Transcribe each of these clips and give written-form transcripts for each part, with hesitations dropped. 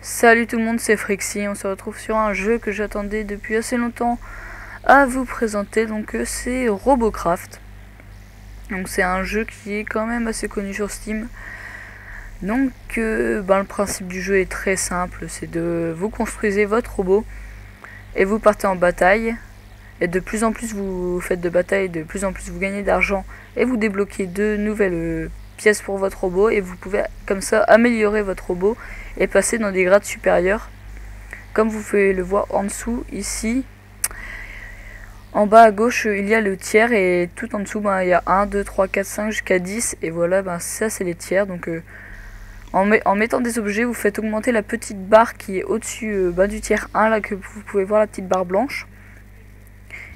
Salut tout le monde, c'est Frixie, on se retrouve sur un jeu que j'attendais depuis assez longtemps à vous présenter, donc c'est Robocraft. Donc c'est un jeu qui est quand même assez connu sur Steam. Donc le principe du jeu est très simple, c'est de vous construisez votre robot et vous partez en bataille. Et de plus en plus vous faites de bataille, de plus en plus vous gagnez d'argent et vous débloquez de nouvelles pièces pour votre robot et vous pouvez comme ça améliorer votre robot et passer dans des grades supérieurs. Comme vous pouvez le voir en dessous ici, en bas à gauche il y a le tiers et tout en dessous il y a 1, 2, 3, 4, 5 jusqu'à 10 et voilà ça c'est les tiers. Donc en mettant des objets vous faites augmenter la petite barre qui est au-dessus du tiers 1 là, que vous pouvez voir la petite barre blanche.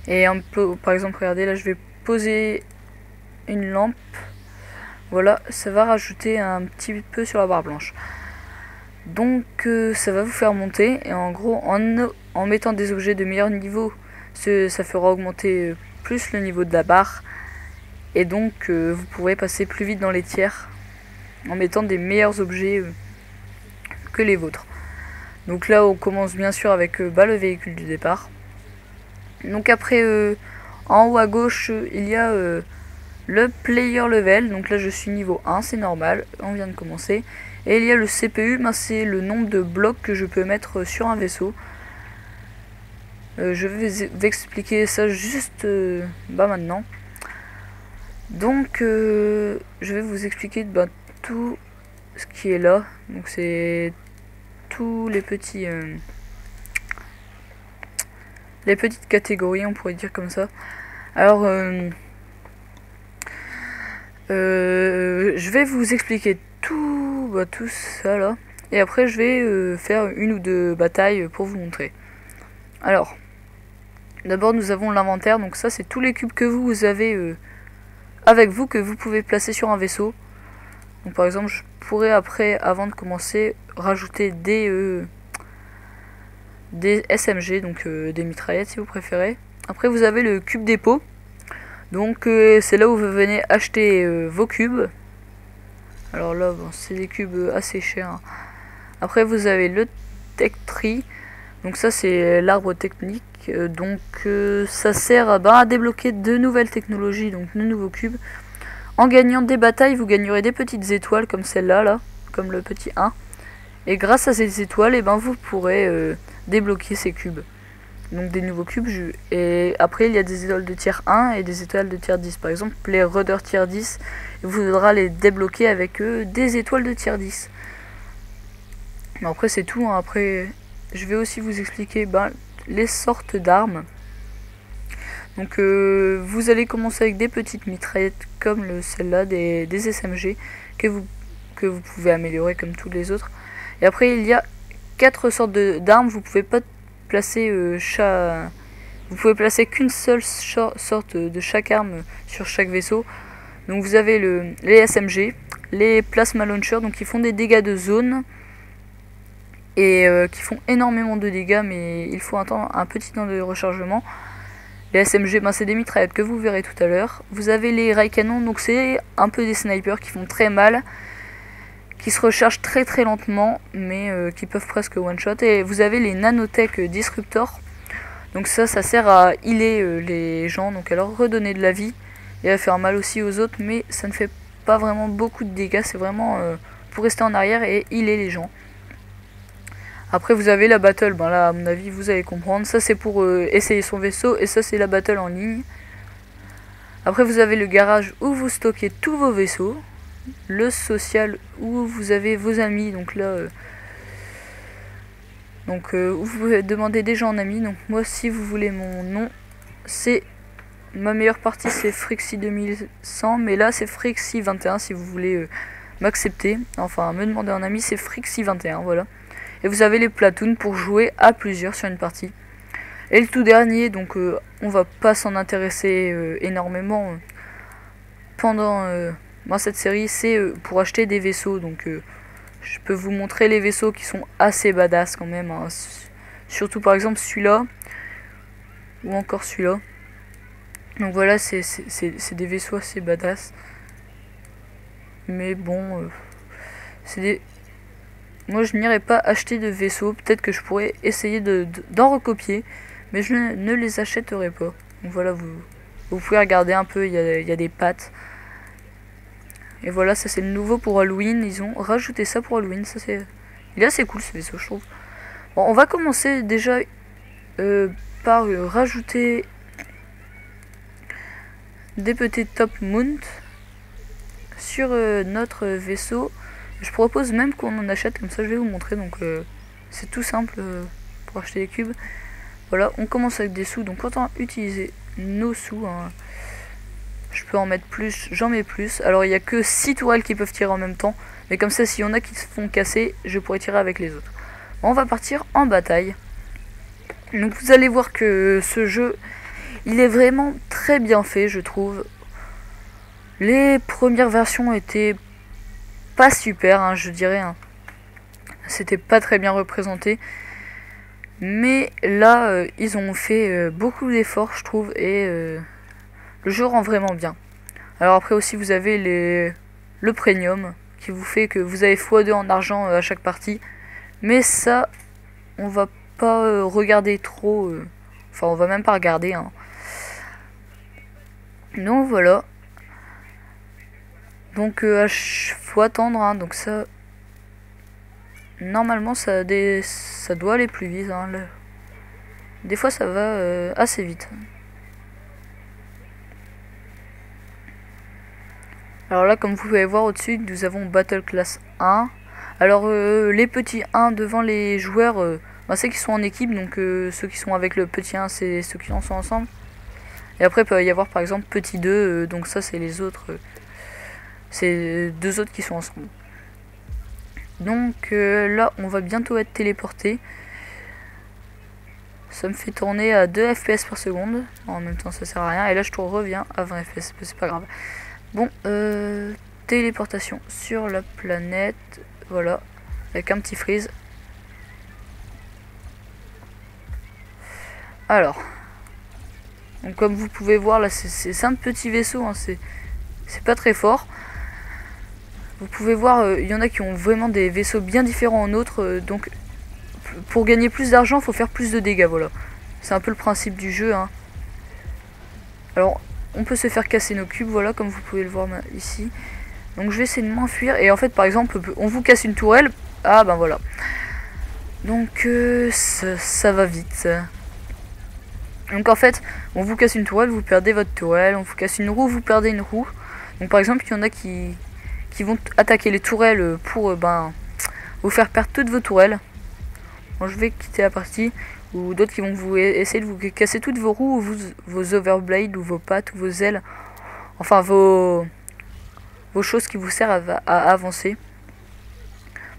Et par exemple regardez là je vais poser une lampe, voilà ça va rajouter un petit peu sur la barre blanche. Donc ça va vous faire monter et en gros en mettant des objets de meilleur niveau ça fera augmenter plus le niveau de la barre et donc vous pourrez passer plus vite dans les tiers en mettant des meilleurs objets que les vôtres. Donc là on commence bien sûr avec le véhicule du départ. Donc après en haut à gauche il y a le player level, donc là je suis niveau 1, c'est normal, on vient de commencer. Et il y a le CPU, c'est le nombre de blocs que je peux mettre sur un vaisseau. Je vais vous expliquer ça juste maintenant. Donc je vais vous expliquer tout ce qui est là. Donc c'est tous les petites catégories, on pourrait dire comme ça. Alors je vais vous expliquer tout ça là. Et après je vais faire une ou deux batailles pour vous montrer. Alors, d'abord nous avons l'inventaire. Donc ça c'est tous les cubes que vous avez avec vous, que vous pouvez placer sur un vaisseau. Donc par exemple je pourrais après, avant de commencer, rajouter des SMG, donc des mitraillettes si vous préférez. Après vous avez le cube dépôt. Donc c'est là où vous venez acheter vos cubes. Alors là c'est des cubes assez chers. Après vous avez le tech tree. Donc ça c'est l'arbre technique. Donc ça sert à débloquer de nouvelles technologies, donc de nouveaux cubes. En gagnant des batailles vous gagnerez des petites étoiles comme celle-là là, comme le petit 1. Et grâce à ces étoiles vous pourrez débloquer ces cubes. Donc des nouveaux cubes. Et après il y a des étoiles de tiers 1 et des étoiles de tiers 10. Par exemple les Rudder tiers 10, il vous faudra les débloquer avec des étoiles de tiers 10. Mais après c'est tout. Après je vais aussi vous expliquer les sortes d'armes. Donc vous allez commencer avec des petites mitraillettes comme celle-là, des SMG que vous pouvez améliorer comme tous les autres. Et après il y a 4 sortes d'armes. Vous pouvez pas placer vous pouvez placer qu'une seule sorte de chaque arme sur chaque vaisseau. Donc vous avez les SMG, les plasma launchers, donc qui font des dégâts de zone et qui font énormément de dégâts, mais il faut attendre un petit temps de rechargement. Les SMG, c'est des mitraillettes que vous verrez tout à l'heure. Vous avez les rail canons, donc c'est un peu des snipers qui font très mal, qui se rechargent très très lentement, mais qui peuvent presque one shot. Et vous avez les nanotech disruptors. Donc ça sert à healer les gens, donc à leur redonner de la vie et à faire mal aussi aux autres, mais ça ne fait pas vraiment beaucoup de dégâts. C'est vraiment pour rester en arrière et healer les gens. Après vous avez la battle, là à mon avis vous allez comprendre, ça c'est pour essayer son vaisseau et ça c'est la battle en ligne. Après vous avez le garage où vous stockez tous vos vaisseaux, le social où vous avez vos amis, donc là où vous pouvez demander des gens en ami. Donc moi si vous voulez mon nom, c'est ma meilleure partie c'est Frixie 2100, mais là c'est Frixie 21 si vous voulez m'accepter, enfin me demander en ami, c'est Frixie 21, voilà. Et vous avez les platoons pour jouer à plusieurs sur une partie. Et le tout dernier, donc on va pas s'en intéresser énormément pendant cette série, c'est pour acheter des vaisseaux. Donc je peux vous montrer les vaisseaux qui sont assez badass quand même. Surtout par exemple celui-là, ou encore celui-là. Donc voilà, c'est des vaisseaux assez badass. Mais bon, c'est des... moi je n'irai pas acheter de vaisseaux. Peut-être que je pourrais essayer d'en recopier, mais je ne les achèterai pas. Donc voilà, vous pouvez regarder un peu, il y a des pattes. Et voilà, ça c'est le nouveau pour Halloween. Ils ont rajouté ça pour Halloween. Ça c'est, il est assez cool ce vaisseau, je trouve. Bon, on va commencer déjà par rajouter des petits top mount sur notre vaisseau. Je propose même qu'on en achète, comme ça je vais vous montrer. Donc c'est tout simple pour acheter des cubes. Voilà, on commence avec des sous, donc autant utiliser nos sous. Hein. Je peux en mettre plus, j'en mets plus. Alors il n'y a que 6 tourelles qui peuvent tirer en même temps. Mais comme ça, s'il y en a qui se font casser, je pourrais tirer avec les autres. Bon, on va partir en bataille. Donc vous allez voir que ce jeu, il est vraiment très bien fait, je trouve. Les premières versions étaient pas super, hein, je dirais. Hein. C'était pas très bien représenté. Mais là, ils ont fait beaucoup d'efforts, je trouve. Et le jeu rend vraiment bien. Alors après aussi, vous avez le premium, qui vous fait que vous avez x2 en argent à chaque partie. Mais ça, on va pas regarder trop. Enfin, on va même pas regarder. Hein. Donc voilà. Donc faut attendre. Hein. Donc ça, normalement, ça doit aller plus vite. Hein. Des fois, ça va assez vite. Alors là, comme vous pouvez voir au-dessus, nous avons Battle Class 1. Alors les petits 1 devant les joueurs, c'est qu'ils sont en équipe, donc ceux qui sont avec le petit 1, c'est ceux qui en sont ensemble. Et après, il peut y avoir par exemple petit 2, donc ça c'est les autres, c'est deux autres qui sont ensemble. Donc là, on va bientôt être téléporté. Ça me fait tourner à 2 FPS par seconde. En même temps, ça sert à rien. Et là, je reviens à 20 FPS, c'est pas grave. Bon, téléportation sur la planète. Voilà, avec un petit freeze. Alors, donc comme vous pouvez voir là, c'est un petit vaisseau, hein, c'est pas très fort. Vous pouvez voir, il y en a qui ont vraiment des vaisseaux bien différents en autres, donc pour gagner plus d'argent, il faut faire plus de dégâts, voilà. C'est un peu le principe du jeu. Hein. Alors, on peut se faire casser nos cubes, voilà, comme vous pouvez le voir ici. Donc je vais essayer de m'enfuir, et en fait, par exemple, on vous casse une tourelle. Ah ben voilà. Donc ça va vite. Donc en fait, on vous casse une tourelle, vous perdez votre tourelle. On vous casse une roue, vous perdez une roue. Donc par exemple, il y en a qui vont attaquer les tourelles pour vous faire perdre toutes vos tourelles. Bon, je vais quitter la partie. Ou d'autres qui vont essayer de vous casser toutes vos roues, ou vos overblades, ou vos pattes, ou vos ailes. Enfin vos choses qui vous servent à avancer.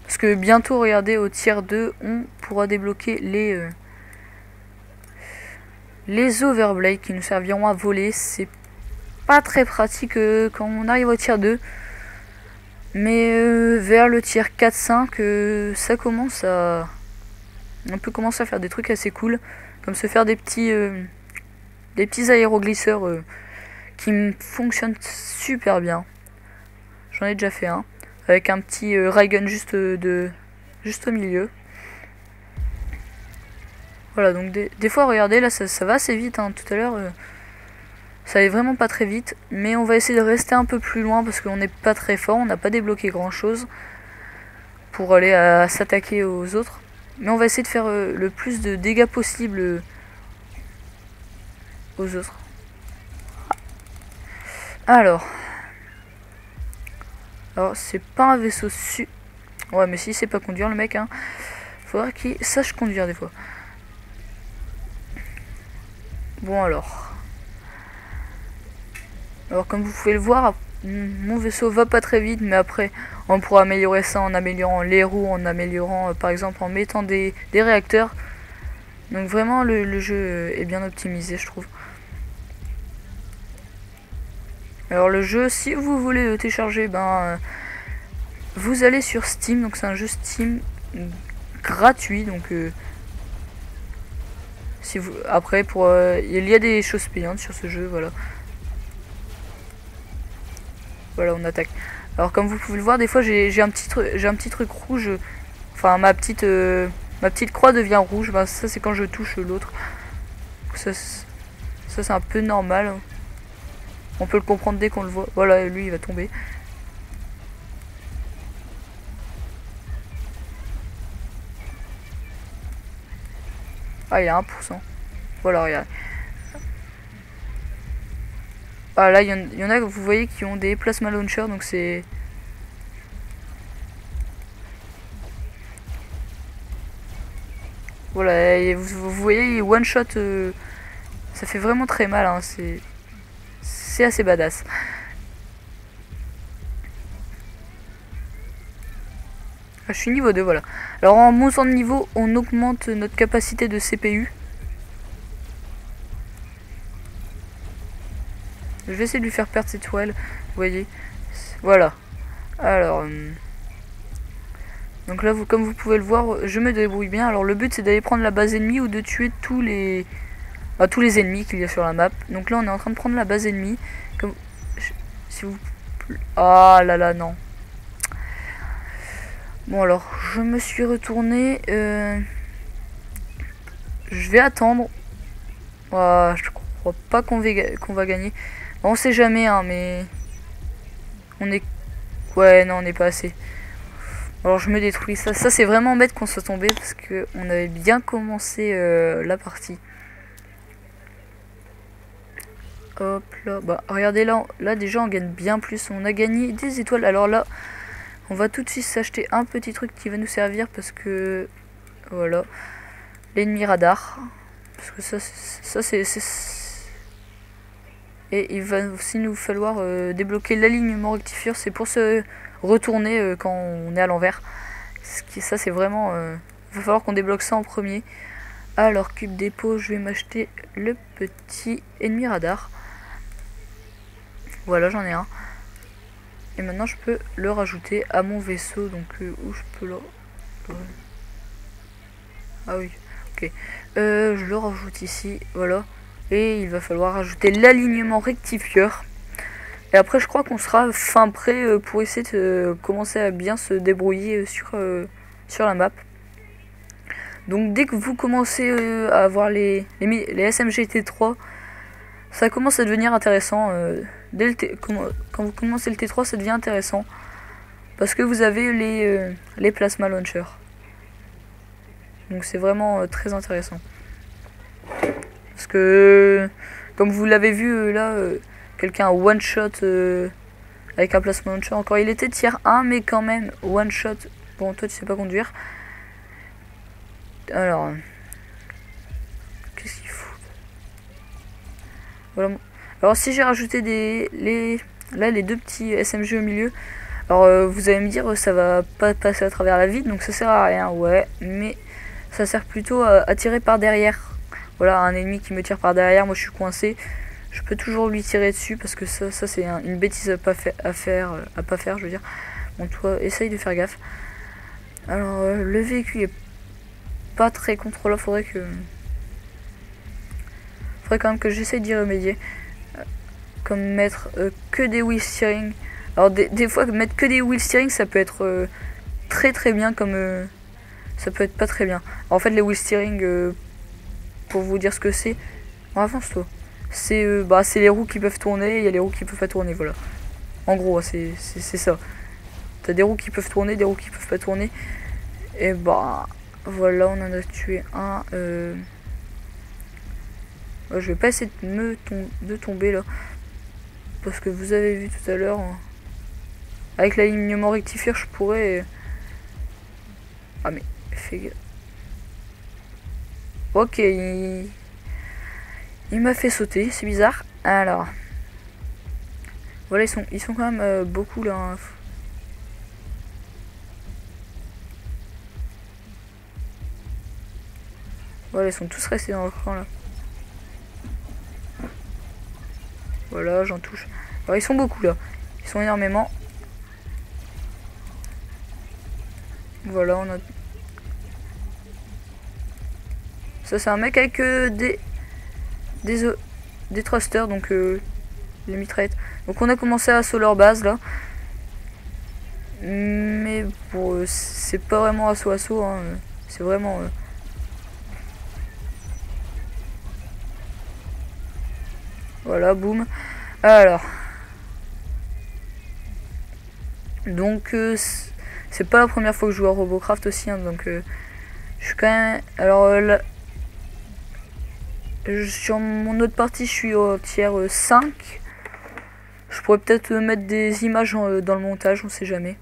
Parce que bientôt, regardez, au tier 2, on pourra débloquer les overblades qui nous serviront à voler. C'est pas très pratique quand on arrive au tier 2. Mais vers le tier 4-5, ça commence à... On peut commencer à faire des trucs assez cool. Comme se faire des petits aéroglisseurs qui fonctionnent super bien. J'en ai déjà fait un. Avec un petit Raygun juste au milieu. Voilà, donc des fois, regardez, là, ça va assez vite. Hein. Tout à l'heure, ça allait vraiment pas très vite. Mais on va essayer de rester un peu plus loin parce qu'on n'est pas très fort. On n'a pas débloqué grand-chose pour aller s'attaquer aux autres. Mais on va essayer de faire le plus de dégâts possible aux autres. Alors c'est pas un vaisseau Ouais, mais si c'est pas conduire le mec, hein. Faudra qu'il sache conduire des fois. Bon alors comme vous pouvez le voir, mon vaisseau va pas très vite, mais après on pourra améliorer ça en améliorant les roues, en améliorant par exemple en mettant des réacteurs. Donc vraiment le jeu est bien optimisé, je trouve. Alors le jeu, si vous voulez le télécharger, vous allez sur Steam, donc c'est un jeu Steam gratuit, donc si vous après il y a des choses payantes sur ce jeu, voilà. Voilà, on attaque. Alors comme vous pouvez le voir, des fois j'ai un petit truc rouge Enfin, ma petite croix devient rouge. Bah, ça, c'est quand je touche l'autre. Ça c'est un peu normal. On peut le comprendre dès qu'on le voit. Voilà, lui, il va tomber. Ah, il a 1%. Voilà, regarde. Ah, là, il y en a que vous voyez qui ont des plasma launchers, donc c'est... Voilà, et vous voyez, one shot, ça fait vraiment très mal, hein, c'est assez badass. Ah, je suis niveau 2, voilà. Alors en montant de niveau, on augmente notre capacité de CPU. Je vais essayer de lui faire perdre ses toiles, vous voyez. Voilà. Alors... donc là, comme vous pouvez le voir, je me débrouille bien. Alors le but, c'est d'aller prendre la base ennemie ou de tuer tous les ennemis qu'il y a sur la map. Donc là, on est en train de prendre la base ennemie. Comme... si vous... ah là là, non. Bon alors, je me suis retourné. Je vais attendre. Je crois pas qu'on va gagner. Bon, on sait jamais, hein, mais... on est... ouais, non, on n'est pas assez. Alors je me détruis. Ça c'est vraiment bête qu'on soit tombé parce que on avait bien commencé la partie. Hop là. Bah regardez là, déjà on gagne bien plus. On a gagné des étoiles. Alors là, on va tout de suite s'acheter un petit truc qui va nous servir parce que... voilà. L'ennemi radar. Parce que ça c'est... et il va aussi nous falloir débloquer l'alignement rectifieur. C'est pour se retourner quand on est à l'envers. Ça c'est vraiment... il va falloir qu'on débloque ça en premier. Alors cube dépôt, je vais m'acheter le petit ennemi radar. Voilà, j'en ai un. Et maintenant je peux le rajouter à mon vaisseau. Donc où je peux le... ah oui, ok. Je le rajoute ici, voilà. Et il va falloir rajouter l'alignement rectifieur. Et après je crois qu'on sera fin prêt pour essayer de commencer à bien se débrouiller sur la map. Donc dès que vous commencez à avoir les SMG T3, ça commence à devenir intéressant. Quand vous commencez le T3, ça devient intéressant. Parce que vous avez les plasma launchers. Donc c'est vraiment très intéressant. Parce que, comme vous l'avez vu là, quelqu'un one shot avec un plasma launcher. Encore, il était tier 1, mais quand même, one shot. Bon, toi tu sais pas conduire. Alors, qu'est-ce qu'il faut? Voilà. Alors si j'ai rajouté les deux petits SMG au milieu, alors vous allez me dire ça va pas passer à travers la vide, donc ça sert à rien, ouais, mais ça sert plutôt à tirer par derrière. Voilà, un ennemi qui me tire par derrière, moi je suis coincé, je peux toujours lui tirer dessus parce que ça c'est une bêtise à pas faire, je veux dire. Bon, toi essaye de faire gaffe. Alors le véhicule est pas très contrôlable, faudrait quand même que j'essaye d'y remédier. Comme mettre que des wheel steering. Alors des fois mettre que des wheel steering ça peut être très très bien, comme ça peut être pas très bien. Alors, en fait les wheel steering, pour vous dire ce que c'est, avance-toi. C'est les roues qui peuvent tourner, il y a les roues qui peuvent pas tourner, voilà. En gros c'est ça. T'as des roues qui peuvent tourner, des roues qui peuvent pas tourner. Et bah voilà, on en a tué un. Je vais pas essayer de tomber là. Parce que vous avez vu tout à l'heure, avec l'alignement rectifieur, je pourrais... ah mais, fais gaffe. Ok, il m'a fait sauter, c'est bizarre. Alors, voilà, ils sont quand même beaucoup là. Hein. Voilà, ils sont tous restés dans le camp là. Voilà, j'en touche. Alors ils sont beaucoup là. Ils sont énormément. Voilà, on a... ça c'est un mec avec des thrusters, donc les mitraillettes. Donc on a commencé à assaut leur base là. Mais bon, c'est pas vraiment assaut, hein. C'est vraiment... Voilà, boum. Alors. Donc, c'est pas la première fois que je joue à Robocraft aussi, hein, donc je suis quand même... Alors là, sur mon autre partie, je suis au tiers 5. Je pourrais peut-être mettre des images dans le montage, on sait jamais.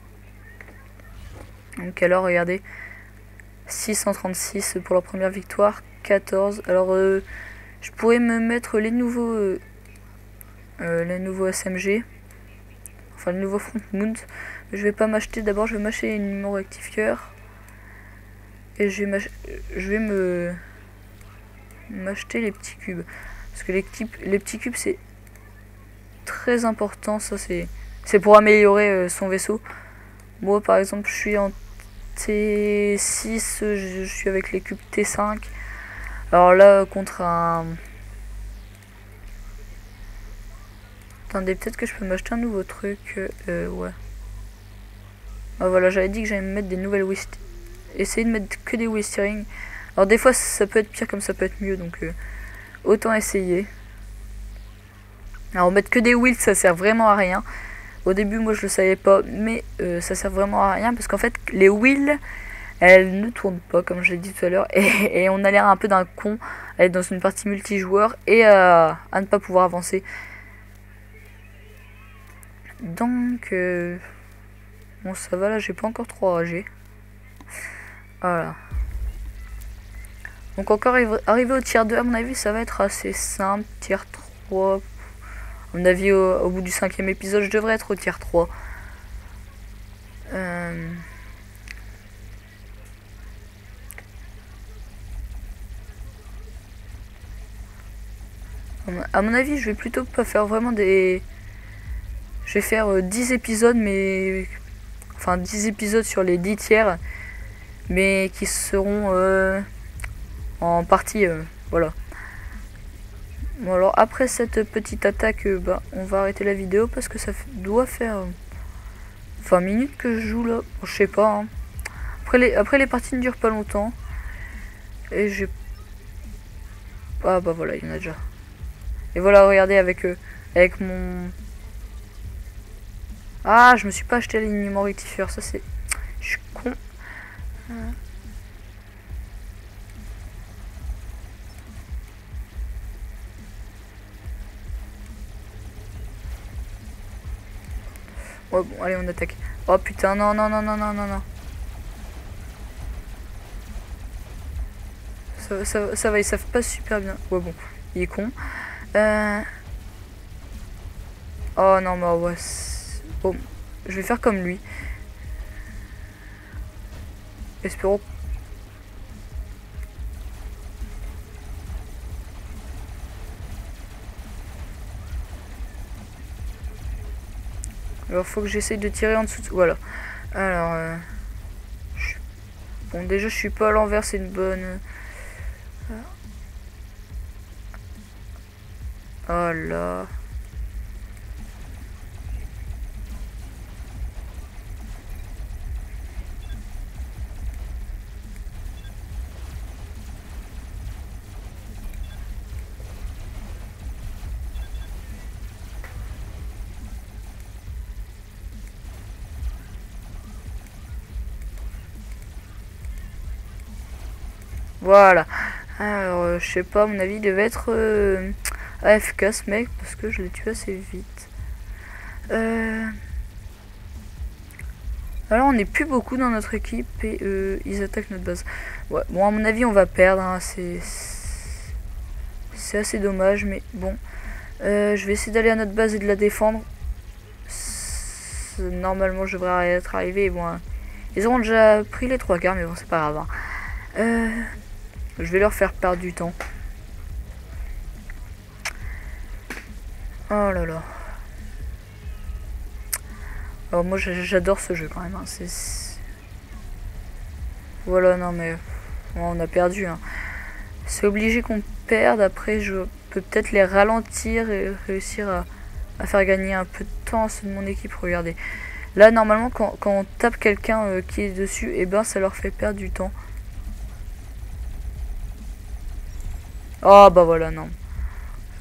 Donc alors, regardez. 636 pour la première victoire. 14. Alors, je pourrais me mettre les nouveaux SMG. Enfin, le nouveau front mount. Je vais pas m'acheter. D'abord, je vais m'acheter les numéros rectifieurs. Et je vais m'acheter les petits cubes. Parce que les petits cubes, c'est très important. Ça, c'est pour améliorer son vaisseau. Moi, par exemple, je suis en T6. Je suis avec les cubes T5. Alors là, contre un... Attendez, peut-être que je peux m'acheter un nouveau truc. Ouais. Ah, voilà, j'avais dit que j'allais me mettre des nouvelles wheels. Essayer de mettre que des wheel steering. Alors des fois ça peut être pire comme ça peut être mieux, donc autant essayer. Alors mettre que des wheels, ça sert vraiment à rien. Au début moi je le savais pas, mais ça sert vraiment à rien parce qu'en fait les wheels elles ne tournent pas comme je l'ai dit tout à l'heure et on a l'air un peu d'un con à être dans une partie multijoueur et à ne pas pouvoir avancer. Donc bon ça va, là j'ai pas encore trop ragé. Voilà. Donc encore arrivé au tiers 2, à mon avis ça va être assez simple. Tiers 3. À mon avis au bout du 5e épisode je devrais être au tiers 3. À mon avis je vais plutôt pas faire vraiment des... Je vais faire 10 épisodes mais... Enfin 10 épisodes sur les 10 tiers. Mais qui seront en partie... voilà. Bon alors après cette petite attaque, bah, on va arrêter la vidéo parce que ça doit faire 20 minutes que je joue là. Bon, je sais pas. Hein. Après les parties ne durent pas longtemps. Et j'ai... Ah bah voilà, il y en a déjà. Et voilà, regardez avec mon... Ah, je me suis pas acheté l'alignement rectifieur, ça c'est... Je suis con. Ouais, bon, allez, on attaque. Oh putain, non, non, non, non, non, non, non. Ça va, ils savent pas super bien. Ouais, bon, il est con. Oh non, mais ouais. Bon, je vais faire comme lui. Espérons. Alors, faut que j'essaye de tirer en dessous. Voilà. Alors, bon, déjà, je suis pas à l'envers, c'est une bonne. Oh là. Voilà. Alors, je sais pas, à mon avis, il devait être AFK ce mec, parce que je l'ai tué assez vite. Alors, on n'est plus beaucoup dans notre équipe et ils attaquent notre base. Ouais, bon, à mon avis, on va perdre. Hein, c'est assez dommage, mais bon. Je vais essayer d'aller à notre base et de la défendre. Normalement, je devrais être arrivé. Bon, hein. Ils auront déjà pris les 3 quarts, mais bon, c'est pas grave. Hein. Je vais leur faire perdre du temps. Oh là là. Alors moi j'adore ce jeu quand même. Hein. Voilà, non mais on a perdu. Hein. C'est obligé qu'on perde. Après je peux peut-être les ralentir et réussir à faire gagner un peu de temps à ceux de mon équipe. Regardez. Là, normalement, quand on tape quelqu'un qui est dessus, et ben ça leur fait perdre du temps. Oh bah voilà, non.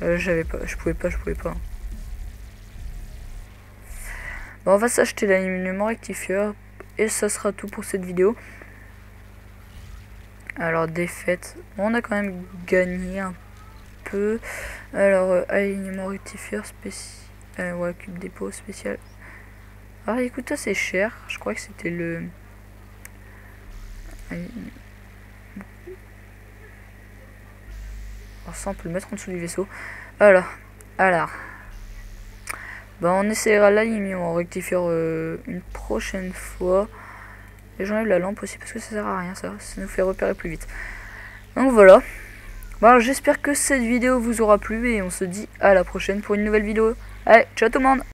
Je pouvais pas. Bon, on va s'acheter l'alignement rectifieur. Et ça sera tout pour cette vidéo. Alors, défaite. On a quand même gagné un peu. Alors, alignement rectifieur spécial. Ouais, cube dépôt spécial. Alors, écoute, c'est cher. Je crois que c'était le... Alors, ça, on peut le mettre en dessous du vaisseau. Alors. Bah, on essaiera l'alignement rectifieur une prochaine fois. Et j'enlève la lampe aussi parce que ça sert à rien, ça nous fait repérer plus vite. Donc voilà. Bon, j'espère que cette vidéo vous aura plu et on se dit à la prochaine pour une nouvelle vidéo. Allez, ciao tout le monde!